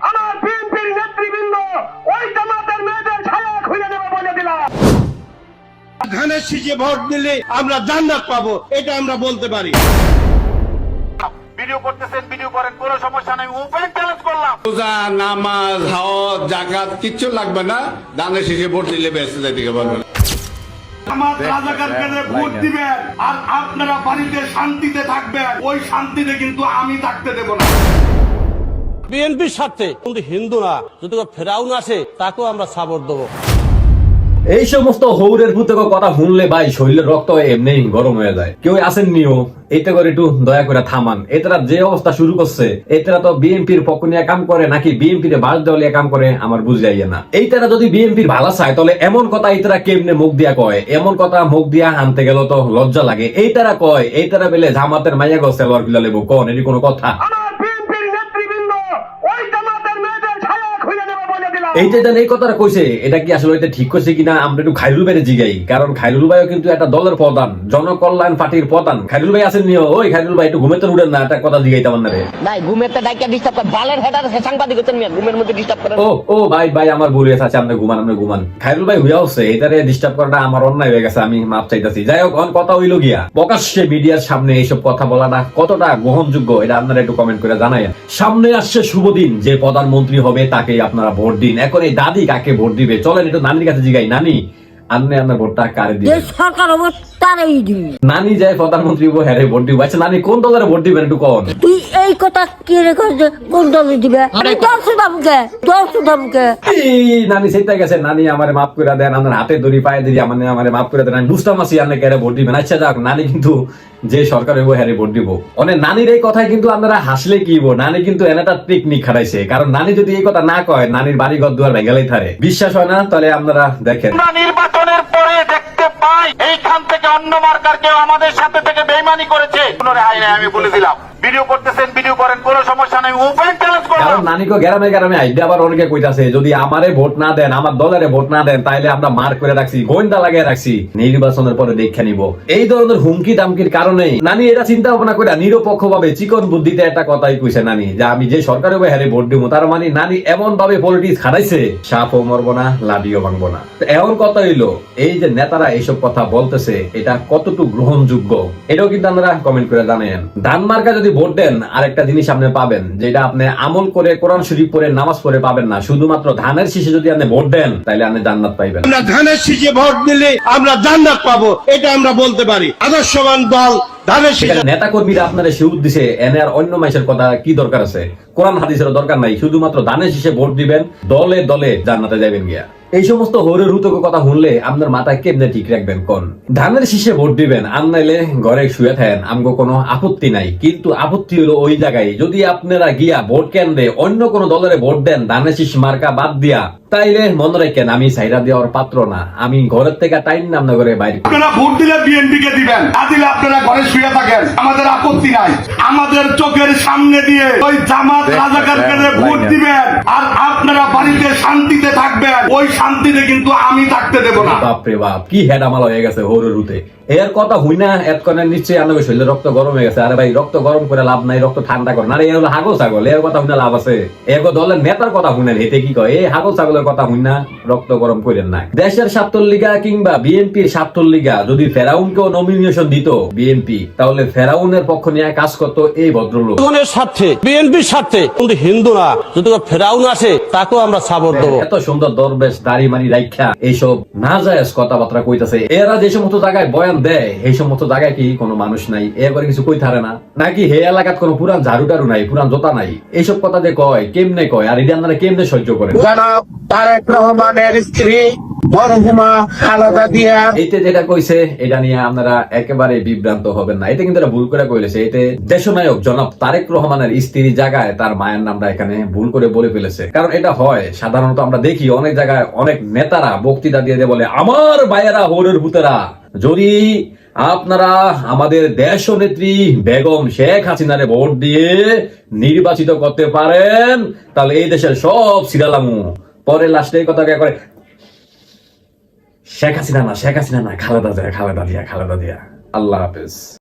আমার বিএনপির নেতৃবৃন্দ ওই জামাতের মেয়েদের ছায়া খুলে দেবে বলে দিলাম। ধানের শীষে ভোট দিলে আমরা জান্নাত পাবো, এটা আমরা বলতে পারি। ভিডিও করতেছেন, ভিডিও করেন, কোনো সমস্যা নাই। ওপেন চ্যালেঞ্জ করলাম। রোজা, নামাজ, হজ, যাকাত কিচ্ছু লাগবে না, ধানের শীষে ভোট দিলে বেঁচে যাইতে পারবেন। আমার রাজাকারকে ভোট দিবেন আর আপনারা বাড়িতে শান্তিতে থাকবেন, ওই শান্তিতে কিন্তু আমি থাকতে দেব না। বিএনপির স্বার্থে কিন্তু হিন্দু না, যদি ফেরাউন আসে তাকেও আমরা সাপোর্ট দেবো। এই সমস্ত হৌরের ভূতক কথা শুনলে ভাই শরীরের রক্ত এমনি গরম হয়ে যায়। কেউ আসেননিও এটা করে একটু দয়া করে থামান। এটারা যে অবস্থা শুরু করছে, এটারা তো বিএনপির পক্ষ নিয়ে কাম করে নাকি বিএনপির বাস দেওয়া কাম করে আমার বুঝাইয়ে না। এইটারা যদি বিএনপির ভালো চায় তাহলে এমন কথা এইটারা কেমনে মুখ দিয়া কয়, এমন কথা মুখ দিয়া আনতে গেল তো লজ্জা লাগে। এইটারা কয় এইটারা বেলে জামাতের মাইয়া গো সেলর গিলা লেবো, কোন এটি কোনো কথা? আমার বিএনপির নেতৃবৃন্দ ওই জামাতের মেয়েদের ছায়া খুলে দেবে বলে দিলাম। এই যে এই কথাটা কইছে, এটা কি আসলে এটা ঠিক কইছে কিনা আমরা একটু খাইরুল ভাইয়ের জিগাই। কারণ খাইরুল ভাইও কিন্তু একটা দলের প্রধান, জনকল্যাণ পার্টির প্রধান। খাইরুল ভাই আছেন নিও, ওই খাইরুল ভাই একটু ঘুমেতে উঠেন না, একটা কথা জিগাইতাম না রে ভাই। ঘুমেতে ডাইকা ডিস্টার্ব করে বালের হেডার সাংবাদিক হচ্ছেন মিয়া, ঘুমের মধ্যে ডিস্টার্ব করেন। ও ভাই ভাই আমার ভুল হয়েছে, আপনি ঘুমান। খাইরুল ভাই হইয়া হচ্ছে এটারে ডিস্টার্ব করাটা আমার অন্যায় হয়ে গেছে, আমি মাপ চাইতাছি। যাই হোক, কথা হইল গিয়া প্রকাশ্যে মিডিয়ার সামনে এইসব কথা বলাটা কতটা গ্রহণযোগ্য এটা আপনারা একটু কমেন্ট করে জানাইন। সামনে আসছে শুভ দিন, যে প্রধানমন্ত্রী হবে তাকে আপনারা ভোট দিন। এখন এই দাদি কাকে ভোট দিবে চলেন একটু নানির কাছে জিগাই। নানি, আপনি আপনার ভোটটা কারে দিবেন? সরকার হবে তারাই দিবি। নানি যায় প্রধানমন্ত্রী হ্যাঁ ভোট দিব। আচ্ছা নানি কোন দলের ভোট দিবেন একটু কন? তুই এই কথা কি রেখে কোন দলে দিবে? নানি সেটা গেছে। নানি আমারে মাফ করে দেন, আপনার হাতে দড়ি পায়ে দিই, আমারে মাফ করে দেন। আমি বুঝতাম আছি আপনি কেন ভোট দিবেন। আচ্ছা যাক, নানি কিন্তু যে সরকার হইব হ্যাঁ ভোট দিব। অনেক নানির এই কথায় কিন্তু আপনারা হাসলে কি হইব, নানি কিন্তু একটা টেকনিক খাটাইছে। কারণ নানি যদি এই কথা না কয়, নানির বাড়ি ঘর দুয়ার ভেঙালেই থারে। বিশ্বাস হয় না? তাহলে আপনারা দেখেন। আমরা নির্বাচনের পরে দেখতে পাই এইখান থেকে অন্য মার্কার কেউ আমাদের সাথে থেকে বেইমানি করেছে। আমি বলে দিলাম, ভিডিও করতেছেন, ভিডিও করেন, কোনো সমস্যা নাই। ওপেন চ্যালেঞ্জ করলাম। কারণ নানিকে গ্রামে আইডা আবার অনেকে কইতাছে যদি আমারে ভোট না দেন, আমার দলের ভোট না দেন, তাইলে আমরা মার করে রাখছি, গোয়েন্দা লাগিয়ে রাখছি, নির্বাচনের পরে দেখে নিব। এই ধরনের হুমকি দামকির কারণে নানি এটা চিন্তা ভাবনা করে নিরপেক্ষ ভাবে চিকন বুদ্ধিতে একটা কথাই কইছে নানি, যে আমি যে সরকারে হ্যারে ভোট দিব। তার মানে নানি এমন ভাবে পলিটিক্স খাটাইছে, সাপও মরবো না, লাডিও ভাঙবো না। এমন কথা হইলো এই যে নেতারা এইসব কথা বলতেছে, এটা কতটুকু গ্রহণযোগ্য এটাও কিন্তু আপনারা কমেন্ট করে জানেন। ধান মার্কা যদি ভোট দেন, আরেকটা জিনিস আপনি পাবেন, যেটা আপনি আমল করে কোরআন শরীফ পড়ে নামাজ পড়ে পাবেন না। শুধুমাত্র ধানের শীষে যদি আপনি ভোট দেন, তাহলে আপনি জান্নাত পাইবেন। আমরা ধানের শীষে ভোট দিলে আমরা জান্নাত পাবো, এটা আমরা বলতে পারি। আদর্শবান দল ধানের শীষে। নেতা কর্মীরা আপনারা সুদ দিছে, এনে আর অন্য মানুষের কথা কি দরকার আছে? কোরআন হাদিসের দরকার নাই, শুধুমাত্র ধানের শীষে ভোট দিবেন, দলে দলে জান্নাতে যাবেন গিয়া। এই সমস্ত হরের হুতক কথা শুনলে আপনার মাথায় কেমনে ঠিক রাখবেন কোন? ধানের শীষে ভোট দিবেন, আর নাইলে ঘরে শুয়ে থাকেন, আমগো কোনো আপত্তি নাই। কিন্তু আপত্তি হলো ওই জায়গায় যদি আপনারা গিয়া ভোট কেন্দ্রে অন্য কোন দলের ভোট দেন, ধানের শীষ মার্কা বাদ দিয়া, তাইলে মনে রাখেন আমি সাইরা দেওয়ার পাত্র না। আমি ঘরের থেকে টাইম নাম না করে বাইরে। আপনারা ভোট দিলে বিএনপি কে দিবেন, না দিলে আপনারা ঘরে শুয়ে থাকেন, আমাদের আপত্তি নাই। আমাদের চোখের সামনে দিয়ে ওই জামাত রাজাকারকে ভোট দিবেন আর আপনারা বাড়িতে শান্তিতে থাকবেন, ওই শান্তিতে কিন্তু আমি থাকতে দেব না। বাপরে বাপ, কি হেডামাল হয়ে গেছে হরের রুতে। এর কথা হই না এত কনে নিশ্চয়ই আনবে শরীরে রক্ত গরম হয়ে গেছে। আরে ভাই, রক্ত গরম করে লাভ নাই, রক্ত ঠান্ডা করে না। আরে এর হাগল ছাগল, এর কথা শুনে লাভ আছে? এগো দলের নেতার কথা শুনেন, হেতে কি কয়? এই হাগল ছাগলের কথা শুন না, রক্ত গরম করেন না। দেশের স্বার্থের লিগা কিংবা বিএনপির স্বার্থের লিগা যদি ফেরাউনকেও নমিনেশন দিত বিএনপি, তাহলে ফেরাউনের পক্ষ নিয়ে কাজ করতো এই ভদ্রলোক। স্বার্থে, বিএনপির স্বার্থে কিন্তু হিন্দু না, যদি ফেরাউন আসে তাকেও আমরা সাপোর্ট দেবো। এত সুন্দর দরবেশ দাড়ি মারি রাইখা এইসব নাজায়েজ কথাবার্তা কইতাছে। এরা যে সমস্ত জায়গায় বয়ান দেয়, এই সমস্ত জায়গায় কি কোনো মানুষ নাই? এরপরে কিছু কই থারে না নাকি? হে এলাকাত কোনো পুরান ঝাড়ু টাড়ু নাই, পুরান জোতা নাই? এইসব কথা যে কয় কেমনে কয়, আর এটা আপনারা কেমনে সহ্য করেন? জনাব তারেক রহমানের স্ত্রী মরহুমা খালেদা জিয়া এইতে যেটা কইছে এটা নিয়ে আপনারা একেবারে বিভ্রান্ত হবেন না। এটা কিন্তু ভুল করে কইলেছে। এতে দেশনায়ক জনাব তারেক রহমানের স্ত্রী জায়গায় তার মায়ের নামটা এখানে ভুল করে বলে ফেলেছে। কারণ এটা হয় সাধারণত আমরা দেখি অনেক জায়গায় অনেক নেতারা বক্তৃতা দিয়ে বলে আমার ভাইয়েরা হরের ভূতেরা, যদি আপনারা আমাদের দেশ নেত্রী বেগম শেখ হাসিনারে ভোট দিয়ে নির্বাচিত করতে পারেন, তাহলে এই দেশের সব সিরালামু। পরে লাস্টে কথা করে শেখ হাসিনা না, খালেদা জিয়া। আল্লাহ হাফেজ।